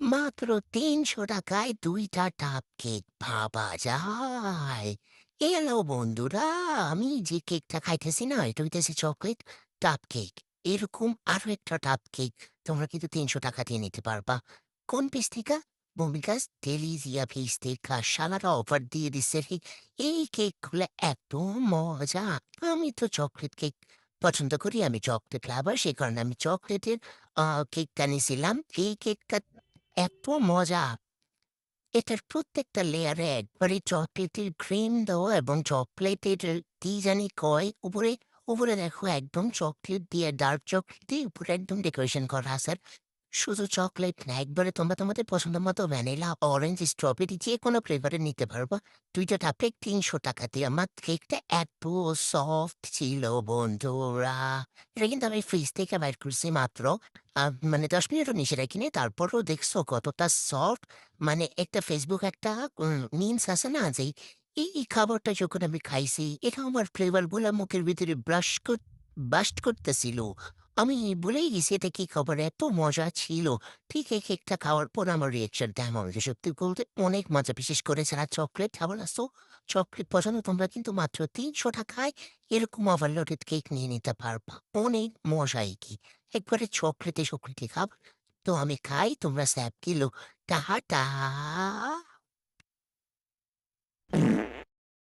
মাত্র ৳৩০০ ২টা টাপ কেক ভাবা যায়? এলো বন্ধুরা, আমি যে কেকটা খাইতেছি না এটা হইতেছে চকলেট টাপ কেক। এরকম আরো একটা টাপ কেক তোমরা কিন্তু ৳৩০০ দিয়ে নিতে পারবা। কোন পেজ থেকে? ভূমিকাস ডেলিজিয়া পেজ থেকে শালারা অফার দিয়ে দিচ্ছে রে। এই কেকগুলা এত মজা! আমি তো চকলেট কেক পছন্দ করি। আমি চকলেট লাভার, সে কারণে আমি চকলেটের কেকটা নিছিলাম। এই কেকটা এত মজা! এটার প্রত্যেকটা লেয়ারে একবারে চকলেটের ক্রিম দেওয়া এবং চকলেটের কি জানি কয় উপরে দেখো একদম চকলেট দিয়ে ডার্ক চকলেট দিয়ে উপরে একদম ডেকোরেশন করা আছে। আর শুধু চকলেট না, একবারে তোমরা তোমাদের পছন্দ মতো ভ্যানিলা, অরেঞ্জ, স্ট্রবেরি যেকোনো ফ্লেভারের নিতে পারবা। ২ টা টাপে ৳৩০০ দিয়ে। আমার কেকটা এত সফট ছিল বন্ধুরা! এটা কিন্তু আমি ফ্রিজ থেকে বাইর করছি মাত্র। মানে ১০ মিনিটও নিষে রাখিনি। তারপরেও দেখছো কতটা সফট। মানে একটা Facebook একটা মিমস আছে না যে, এই খাবারটা যখন আমি খাইছি, এটা আমার ফ্লেভার গুলা মুখের ভিতরে বাস্ট করতেছিল। আমি ভুলেই গেছি এটা কি খাবার, এত মজা ছিল। ঠিক এই কেকটা খাওয়ার পর আমার রিঅ্যাকশনটা এমন যে সত্যি বলতে অনেক মজা। বিশেষ করে যারা চকলেট খাবার আছো, চকলেট পছন্দ তোমরা কিন্তু মাত্র ৳৩০০ এরকম ওভারলোডেড কেক নিয়ে নিতে পারবা। অনেক মজা এই কেক। একবারে চকলেটে খাবার। তো আমি খাই, তোমরা স্যাপ কিলো। টাটা।